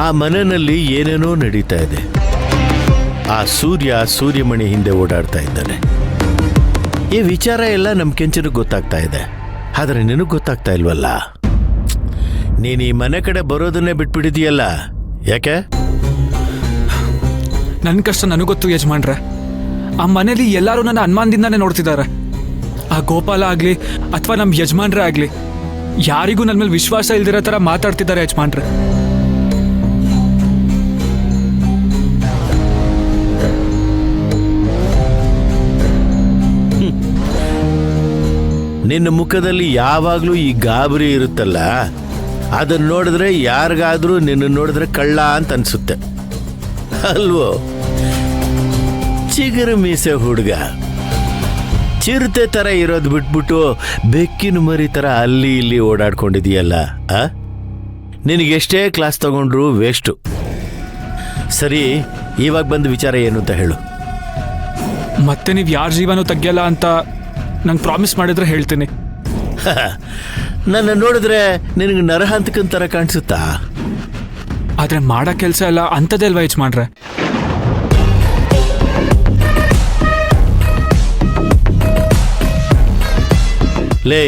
ಆ ಮನೆಯಲ್ಲಿ ಏನೇನೋ ನಡೀತಾ ಇದೆ. ಆ ಸೂರ್ಯಮಣಿ ಹಿಂದೆ ಓಡಾಡ್ತಾ ಇದ್ದಾನೆ. ಈ ವಿಚಾರ ಎಲ್ಲ ನಮ್ಮ ಕೆಂಚನಿಗೆ ಗೊತ್ತಾಗ್ತಾ ಇದೆ, ಆದರೆ ನಿನಗೆ ಗೊತ್ತಾಗ್ತಾ ಇಲ್ವಲ್ಲ. ನೀನು ಈ ಮನೆ ಕಡೆ ಬರೋದನ್ನೇ ಬಿಟ್ಬಿಟ್ಟಿದೀಯಲ್ಲ, ಯಾಕೆ? ನನ್ನ ಕಷ್ಟ ನನಗೆ ಗೊತ್ತು ಯಜಮಾನ್ರೆ. ಆ ಮನೇಲಿ ಎಲ್ಲರೂ ನನ್ನ ಅನುಮಾನದಿಂದಾನೇ ನೋಡ್ತಿದ್ದಾರೆ. ಆ ಗೋಪಾಲ ಆಗಲಿ ಅಥವಾ ನಮ್ಮ ಯಜಮಾನ್ರೇ ಆಗಲಿ ಯಾರಿಗೂ ನನ್ನ ಮೇಲೆ ವಿಶ್ವಾಸ ಇಲ್ದಿರೋ ಥರ ಮಾತಾಡ್ತಿದ್ದಾರೆ ಯಜಮಾನ್ರೆ. ನಿನ್ನ ಮುಖದಲ್ಲಿ ಯಾವಾಗಲೂ ಈ ಗಾಬರಿ ಇರುತ್ತಲ್ಲ, ಅದನ್ನು ನೋಡಿದ್ರೆ ಯಾರಿಗಾದ್ರೂ ನಿನ್ನ ನೋಡಿದ್ರೆ ಕಳ್ಳ ಅಂತ ಅನ್ಸುತ್ತೆ ಅಲ್ವೋ? ಚಿಗುರು ಮೀಸೆ ಹುಡುಗ ಚಿರತೆ ಥರ ಇರೋದು ಬಿಟ್ಬಿಟ್ಟು ಬೆಕ್ಕಿನ ಮರಿ ಥರ ಅಲ್ಲಿ ಇಲ್ಲಿ ಓಡಾಡ್ಕೊಂಡಿದೀಯಲ್ಲ. ನಿನಗೆಷ್ಟೇ ಕ್ಲಾಸ್ ತಗೊಂಡ್ರು ವೇಸ್ಟು. ಸರಿ, ಇವಾಗ ಬಂದು ವಿಚಾರ ಏನು ಅಂತ ಹೇಳು. ಮತ್ತೆ ನೀವು ಯಾರ ಜೀವನೂ ತೆಗಿಯಲ್ಲ ಅಂತ ನಂಗೆ ಪ್ರಾಮಿಸ್ ಮಾಡಿದ್ರೆ ಹೇಳ್ತೀನಿ. ನನ್ನ ನೋಡಿದ್ರೆ ನಿನಗೆ ನರಹಂತಕನ ಥರ ಕಾಣಿಸುತ್ತಾ? ಆದರೆ ಮಾಡೋ ಕೆಲಸ ಎಲ್ಲ ಅಂಥದ್ದೇ ಅಲ್ವಾ ಯಜಮಾನ್ರೆ? ಲೇ,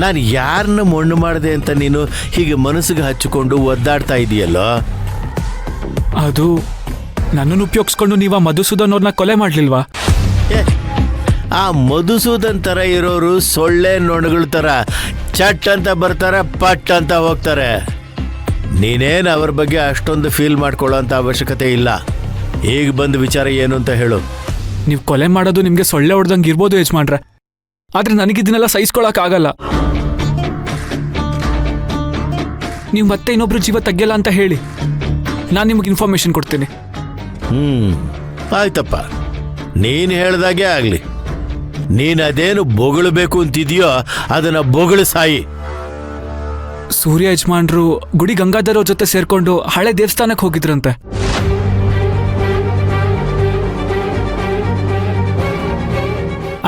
ನಾನು ಯಾರನ್ನ ಮಣ್ಣು ಮಾಡಿದೆ ಅಂತ ನೀನು ಹೀಗೆ ಮನಸ್ಸಿಗೆ ಹಚ್ಚಿಕೊಂಡು ಒದ್ದಾಡ್ತಾ ಇದೆಯಲ್ಲೋ? ಅದು ನನ್ನನ್ನು ಉಪಯೋಗಿಸ್ಕೊಂಡು ನೀವು ಮಧುಸೂದನ್ ಅವ್ರನ್ನ ಕೊಲೆ ಮಾಡಲಿಲ್ವಾ? ಆ ಮಧುಸೂದನ್ ಥರ ಇರೋರು ಸೊಳ್ಳೆ ನೊಣಗಳ ಥರ ಚಟ್ ಅಂತ ಬರ್ತಾರೆ, ಪಟ್ ಅಂತ ಹೋಗ್ತಾರೆ. ನೀನೇನು ಅವ್ರ ಬಗ್ಗೆ ಅಷ್ಟೊಂದು ಫೀಲ್ ಮಾಡ್ಕೊಳ್ಳೋ ಅಂಥ ಅವಶ್ಯಕತೆ ಇಲ್ಲ. ಈಗ ಬಂದು ವಿಚಾರ ಏನು ಅಂತ ಹೇಳು. ನೀವು ಕೊಲೆ ಮಾಡೋದು ನಿಮಗೆ ಸೊಳ್ಳೆ ಹೊಡೆದಂಗೆ ಇರ್ಬೋದು ಯಜಮಾನ್ರೆ, ಆದರೆ ನನಗಿದನ್ನೆಲ್ಲ ಸಹಿಸ್ಕೊಳಕ್ಕಾಗಲ್ಲ. ನೀವು ಮತ್ತೆ ಇನ್ನೊಬ್ರು ಜೀವ ತೆಗಿಯಲ್ಲ ಅಂತ ಹೇಳಿ, ನಾನು ನಿಮಗೆ ಇನ್ಫಾರ್ಮೇಶನ್ ಕೊಡ್ತೀನಿ. ಆಯ್ತಪ್ಪ, ನೀನು ಹೇಳ್ದಾಗೆ ಆಗಲಿ. ನೀನು ಅದೇನು ಬೊಗಳಬೇಕು ಅಂತಿದೆಯೋ ಅದನ್ನು ಬೊಗಳು ಸಾಯಿ. ಸೂರ್ಯ ಯಜಮಾನ್ರು ಗುಡಿ ಗಂಗಾಧರ್ ಅವ್ರ ಜೊತೆ ಸೇರ್ಕೊಂಡು ಹಳೆ ದೇವಸ್ಥಾನಕ್ಕೆ ಹೋಗಿದ್ರಂತೆ.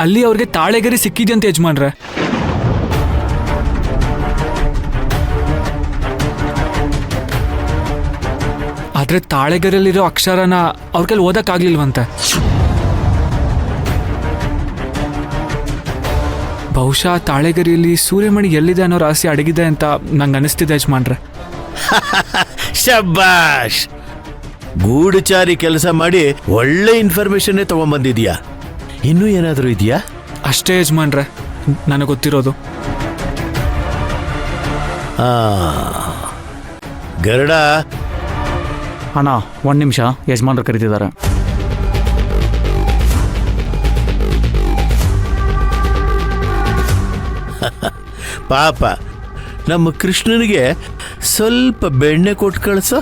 ಅಲ್ಲಿ ಅವ್ರಿಗೆ ತಾಳೆಗರಿ ಸಿಕ್ಕಿದ್ಯಂತೆ ಯಜಮಾನ್ರೆ. ಆದ್ರೆ ತಾಳೆಗರಿಯಲ್ಲಿರೋ ಅಕ್ಷರನ ಅವ್ರ ಕೈಲಿ ಓದಕ್ಕಾಗ್ಲಿಲ್ವಂತೆ. ಬಹುಶಃ ತಾಳೆಗರಿಯಲ್ಲಿ ಸೂರ್ಯಮಣಿ ಎಲ್ಲಿದೆ ಅನ್ನೋ ರಹಸ್ಯ ಅಡಗಿದೆ ಅಂತ ನಂಗೆ ಅನಿಸ್ತಿದೆ ಯಜಮಾನ್ರೆ. ಶಬ್ಬಾಷ್, ಗೂಢಚಾರಿ ಕೆಲಸ ಮಾಡಿ ಒಳ್ಳೆ ಇನ್ಫಾರ್ಮೇಶನ್ನೇ ತಗೊಂಡ್ಬಂದಿದ್ಯಾ. ಇನ್ನೂ ಏನಾದರೂ ಇದೆಯಾ? ಅಷ್ಟೇ ಯಜಮಾನ್ರೆ ನನಗೆ ಗೊತ್ತಿರೋದು. ಗರುಡ, ಅಣ್ಣ 1 ನಿಮಿಷ, ಯಜಮಾನ್ರು ಕರೀತಿದ್ದಾರೆ. ಪಾಪ ನಮ್ಮ ಕೃಷ್ಣನಿಗೆ ಸ್ವಲ್ಪ ಬೆಣ್ಣೆ ಕೊಟ್ಟು ಕಳಿಸೋ.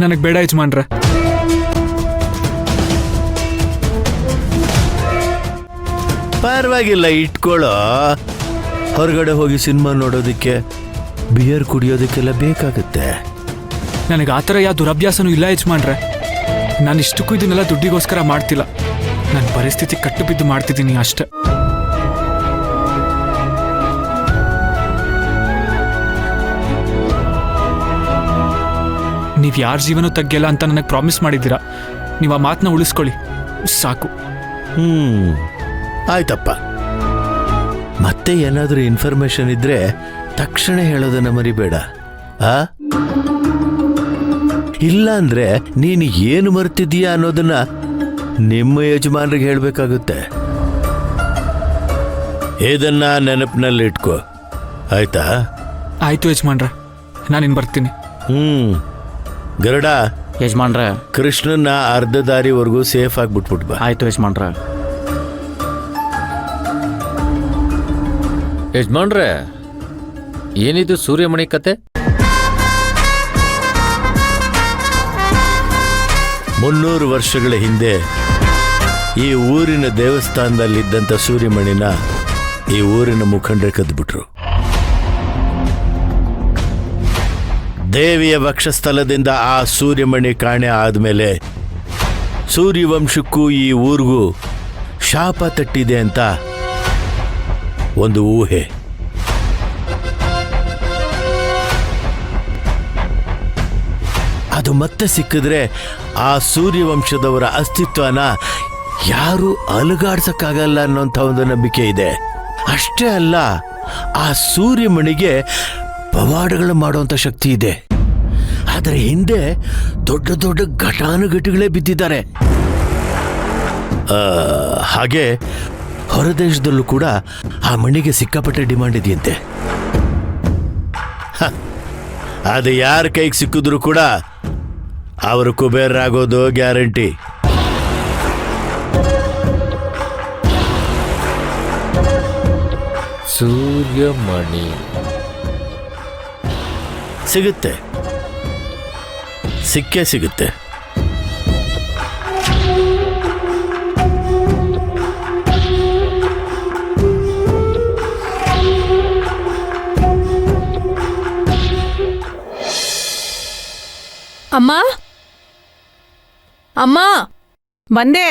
ನನಗೆ ಬೇಡ ಯಜಮಾನ್ರೆ. ಪರವಾಗಿಲ್ಲ, ಇಟ್ಕೊಳ್ಳೋ. ಹೊರಗಡೆ ಹೋಗಿ ಸಿನಿಮಾ ನೋಡೋದಕ್ಕೆ, ಬಿಯರ್ ಕುಡಿಯೋದಕ್ಕೆಲ್ಲ ಬೇಕಾಗುತ್ತೆ. ನನಗೆ ಆ ಥರ ಯಾವ ದುರಭ್ಯಾಸನೂ ಇಲ್ಲ ಯಜಮಾನ್ರೆ. ನಾನು ಇಷ್ಟಕ್ಕೂ ಇದನ್ನೆಲ್ಲ ದುಡ್ಡಿಗೋಸ್ಕರ ಮಾಡ್ತಿಲ್ಲ. ನನ್ನ ಪರಿಸ್ಥಿತಿ ಕಟ್ಟು ಬಿದ್ದು ಮಾಡ್ತಿದ್ದೀನಿ ಅಷ್ಟೆ. ನೀವು ಯಾರ ಜೀವನೂ ತೆಗಿಯಲ್ಲ ಅಂತ ನನಗೆ ಪ್ರಾಮಿಸ್ ಮಾಡಿದ್ದೀರಾ. ನೀವು ಆ ಮಾತನ್ನ ಉಳಿಸ್ಕೊಳ್ಳಿ ಸಾಕು. ಆಯ್ತಪ್ಪ. ಮತ್ತೆ ಏನಾದರೂ ಇನ್ಫಾರ್ಮೇಶನ್ ಇದ್ರೆ ತಕ್ಷಣ ಹೇಳೋದನ್ನ ಮರಿಬೇಡ. ಇಲ್ಲ ಅಂದ್ರೆ ನೀನು ಏನು ಮರ್ತಿದ್ದೀಯಾ ಅನ್ನೋದನ್ನ ನಿಮ್ಮ ಯಜಮಾನ್ರಿಗೆ ಹೇಳಬೇಕಾಗುತ್ತೆ. ಇದನ್ನ ನೆನಪಿನಲ್ಲಿ ಇಟ್ಕೋ, ಆಯ್ತಾ? ಆಯ್ತು ಯಜಮಾನ್ರೆ, ನಾನಿನ್ ಬರ್ತೀನಿ. ಗರುಡ, ಯಜಮಾನ್ರೆ ಕೃಷ್ಣನ್ನ ಅರ್ಧ ದಾರಿವರೆಗೂ ಸೇಫ್ ಆಗಿ ಬಿಟ್ಬಿಟ್ಟು ಬಾ. ಆಯ್ತು ಯಜಮಾನ್ರೆ. ಯಜಮಾನ್ರೆ, ಏನಿದು ಸೂರ್ಯಮಣಿ ಕತೆ? 300 ವರ್ಷಗಳ ಹಿಂದೆ ಈ ಊರಿನ ದೇವಸ್ಥಾನದಲ್ಲಿದ್ದಂಥ ಸೂರ್ಯಮಣಿನ ಈ ಊರಿನ ಮುಖಂಡರು ಕದ್ಬಿಟ್ರು. ದೇವಿಯ ವಕ್ಷಸ್ಥಲದಿಂದ ಆ ಸೂರ್ಯಮಣಿ ಕಾಣೆ ಆದಮೇಲೆ ಸೂರ್ಯವಂಶಕ್ಕೂ ಈ ಊರಿಗೂ ಶಾಪ ತಟ್ಟಿದೆ ಅಂತ ಒಂದು ಊಹೆ. ಅದು ಮತ್ತೆ ಸಿಕ್ಕಿದ್ರೆ ಆ ಸೂರ್ಯವಂಶದವರ ಅಸ್ತಿತ್ವನ ಯಾರು ಅಲುಗಾಡ್ಸಕ್ಕಾಗಲ್ಲ ಅನ್ನೋಂಥ ಒಂದು ನಂಬಿಕೆ ಇದೆ. ಅಷ್ಟೇ ಅಲ್ಲ, ಆ ಸೂರ್ಯಮಣಿಗೆ ಪವಾಡಗಳು ಮಾಡುವಂಥ ಶಕ್ತಿ ಇದೆ. ಆದರೆ ಹಿಂದೆ ದೊಡ್ಡ ದೊಡ್ಡ ಘಟಾನುಘಟಿಗಳೇ ಬಿದ್ದಿದ್ದಾರೆ. ಹಾಗೆ ಹೊರದೇಶದಲ್ಲೂ ಕೂಡ ಆ ಮಣಿಗೆ ಸಿಕ್ಕಾಪಟ್ಟೆ ಡಿಮಾಂಡ್ ಇದೆಯಂತೆ. ಅದು ಯಾರ ಕೈಗೆ ಸಿಕ್ಕಿದ್ರು ಕೂಡ ಅವರು ಕುಬೇರರಾಗೋದು ಗ್ಯಾರಂಟಿ. ಸೂರ್ಯಮಣಿ ಸಿಗುತ್ತೆ, ಸಿಕ್ಕೇ ಸಿಗುತ್ತೆ. ಅಮ್ಮ ಅಮ್ಮ ಬಂದೆ.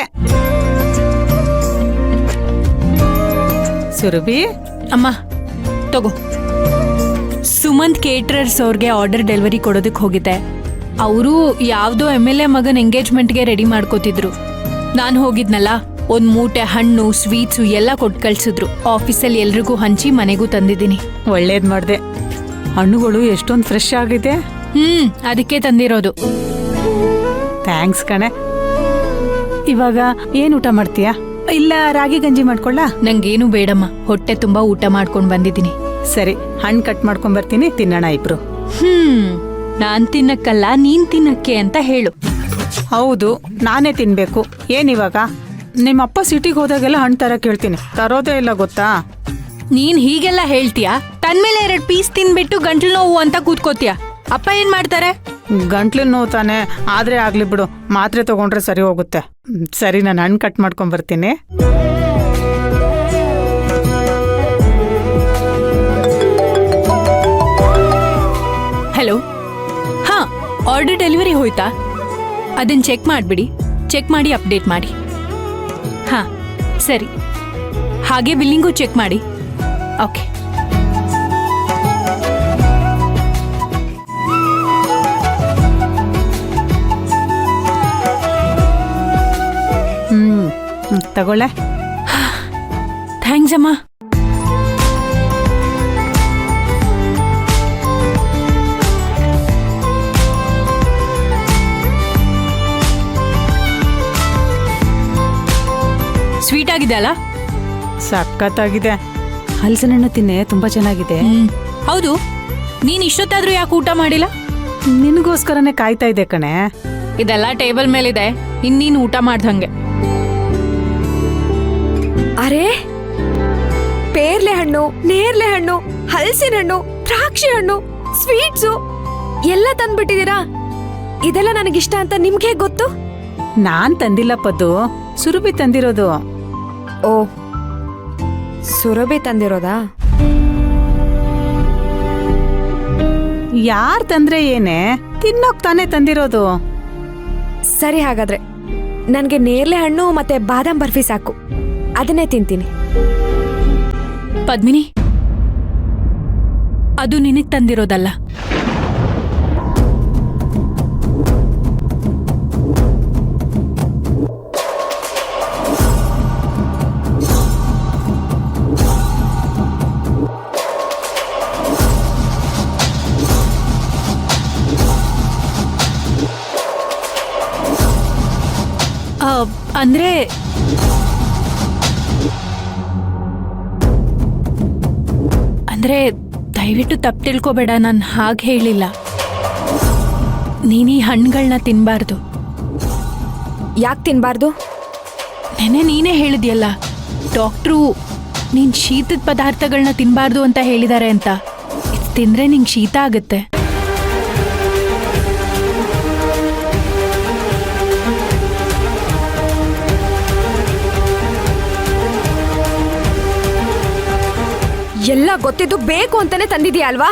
ಸುರಭಿ, ಅಮ್ಮ ತಗೋ. ಸುಮಂತ್ ಕೇಟ್ರರ್ಸ್ ಅವ್ರಿಗೆ ಆರ್ಡರ್ ಡೆಲಿವರಿ ಕೊಡೋದಕ್ಕೆ ಹೋಗಿದ್ದೆ. ಅವರು ಯಾವುದೋ MLA ಮಗನ ಎಂಗೇಜ್ಮೆಂಟ್ಗೆ ರೆಡಿ ಮಾಡ್ಕೋತಿದ್ರು. ನಾನು ಹೋಗಿದ್ನಲ್ಲ, ಒಂದು ಮೂಟೆ ಹಣ್ಣು ಸ್ವೀಟ್ಸು ಎಲ್ಲ ಕೊಟ್ಟು ಕಳ್ಸಿದ್ರು. ಆಫೀಸಲ್ಲಿ ಎಲ್ರಿಗೂ ಹಂಚಿ ಮನೆಗೂ ತಂದಿದ್ದೀನಿ. ಒಳ್ಳೇದ್ ಮಾಡ್ದೆ. ಹಣ್ಣುಗಳು ಎಷ್ಟೊಂದು ಫ್ರೆಶ್ ಆಗಿದೆ. ಅದಕ್ಕೆ ತಂದಿರೋದು. ಥ್ಯಾಂಕ್ಸ್ ಕಣೆ. ಇವಾಗ ಏನ್ ಊಟ ಮಾಡ್ತೀಯಾ? ಇಲ್ಲ ರಾಗಿ ಗಂಜಿ ಮಾಡ್ಕೊಳ್ಳ? ನಂಗೇನು ಬೇಡಮ್ಮ, ಹೊಟ್ಟೆ ತುಂಬಾ ಊಟ ಮಾಡ್ಕೊಂಡು ಬಂದಿದ್ದೀನಿ. ಸರಿ, ಹಣ್ಣು ಕಟ್ ಮಾಡ್ಕೊಂಡ್ ಬರ್ತೀನಿ, ತಿನ್ನೋಣ ಇಬ್ರು. ನಾನ್ ತಿನ್ನಕ್ಕಲ್ಲ, ನೀನ್ ತಿನ್ನಕ್ಕೆ ಅಂತ ಹೇಳು. ಹೌದು, ನಾನೇ ತಿನ್ಬೇಕು. ಏನಿವಾಗ? ನಿಮ್ಮಪ್ಪ ಸಿಟಿಗೆ ಹೋದಾಗೆಲ್ಲ ಹಣ್ಣು ತರ ಕೇಳ್ತೀನಿ, ತರೋದೇ ಇಲ್ಲ ಗೊತ್ತಾ? ನೀನ್ ಹೀಗೆಲ್ಲ ಹೇಳ್ತೀಯಾ? ತಂದ್ಮೇಲೆ 2 ಪೀಸ್ ತಿನ್ಬಿಟ್ಟು ಗಂಟ್ಲು ನೋವು ಅಂತ ಕೂತ್ಕೋತೀಯ. ಅಪ್ಪ ಏನ್ ಮಾಡ್ತಾರೆ? ಗಂಟ್ಲು ನೋವು ತಾನೆ, ಆದ್ರೆ ಆಗ್ಲಿ ಬಿಡು, ಮಾತ್ರೆ ತಗೊಂಡ್ರೆ ಸರಿ ಹೋಗುತ್ತೆ. ಸರಿ, ನಾನು ಹಣ್ಣು ಕಟ್ ಮಾಡ್ಕೊಂಡ್ ಬರ್ತೀನಿ. ಹಲೋ. ಹಾ, ಆರ್ಡರ್ ಡೆಲಿವರಿ ಹೋಯ್ತಾ? ಅದನ್ನ ಚೆಕ್ ಮಾಡ್ಬಿಡಿ. ಚೆಕ್ ಮಾಡಿ ಅಪ್ಡೇಟ್ ಮಾಡಿ. ಹಾ ಸರಿ, ಹಾಗೆ ಬಿಲ್ಲಿಂಗು ಚೆಕ್ ಮಾಡಿ. ಓಕೆ. ತಗೊಳ್ಳೆ. ಥ್ಯಾಂಕ್ಸ್ ಅಮ್ಮ. ಸ್ವೀಟ್ ಆಗಿದೆ ಅಲ್ಲ? ಸಖತ್ತಾಗಿದೆ. ಹಲಸಿನ ಹಣ್ಣು ತಿನ್ನೆ, ತುಂಬಾ ಚೆನ್ನಾಗಿದೆ. ಹೌದು, ನೀನ್ ಇಷ್ಟೊತ್ತಾದ್ರೂ ಯಾಕೆ ಊಟ ಮಾಡಿಲ್ಲ? ನಿನಗೋಸ್ಕರನೇ ಕಾಯ್ತಾ ಇದೆ ಕಣೆ. ಇದೆಲ್ಲ ಟೇಬಲ್ ಮೇಲಿದೆ, ಇನ್ನೀನು ಊಟ ಮಾಡ್ದಂಗೆ. ಅರೆ, ಪೇರ್ಲೆ ಹಣ್ಣು, ನೇರ್ಲೆ ಹಣ್ಣು, ಹಲಸಿನ ಹಣ್ಣು, ದ್ರಾಕ್ಷಿ ಹಣ್ಣು, ಸ್ವೀಟ್ಸು ಎಲ್ಲ ತಂದ್ಬಿಟ್ಟಿದ್ದೀರಾ. ಇದೆಲ್ಲ ನನಗಿಷ್ಟ ಅಂತ ನಿಮ್ಗೆ ಹೇಗ್ ಗೊತ್ತು? ನಾನ್ ತಂದಿಲ್ಲ ಪದ್ದು, ಸುರಭಿ ತಂದಿರೋದು. ಓ, ಸುರಭಿ ತಂದಿರೋದಾ? ಯಾರ್ ತಂದ್ರೆ ಏನೇ, ತಿನ್ನೋಕ್ ತಾನೇ ತಂದಿರೋದು. ಸರಿ, ಹಾಗಾದ್ರೆ ನನ್ಗೆ ನೇರ್ಲೆ ಹಣ್ಣು ಮತ್ತೆ ಬಾದಾಮ್ ಬರ್ಫಿ ಸಾಕು, ಅದನ್ನೇ ತಿಂತೀನಿ. ಪದ್ಮಿನಿ, ಅದು ನಿನಗ್ ತಂದಿರೋದಲ್ಲ. ಅಂದ್ರೆ ಅಂದ್ರೆ ದಯವಿಟ್ಟು ತಪ್ಪು ತಿಳ್ಕೊಬೇಡ, ನಾನು ಹಾಗೆ ಹೇಳಿಲ್ಲ. ನೀನೀ ಹಣ್ಣುಗಳನ್ನ ತಿನ್ಬಾರ್ದು. ಯಾಕೆ ತಿನ್ಬಾರ್ದು? ನೆನೆ ನೀನೇ ಹೇಳಿದ್ಯಲ್ಲ, ಡಾಕ್ಟ್ರು ನೀನ್ ಶೀತದ ಪದಾರ್ಥಗಳನ್ನ ತಿನ್ಬಾರ್ದು ಅಂತ ಹೇಳಿದ್ದಾರೆ ಅಂತ. ಇದು ತಿಂದ್ರೆ ನಿಂಗೆ ಶೀತ ಆಗುತ್ತೆ. ಎಲ್ಲ ಗೊತ್ತಿದ್ದು ಬೇಕು ಅಂತಾನೆ ತಂದಿದ್ಯಾ ಅಲ್ವಾ?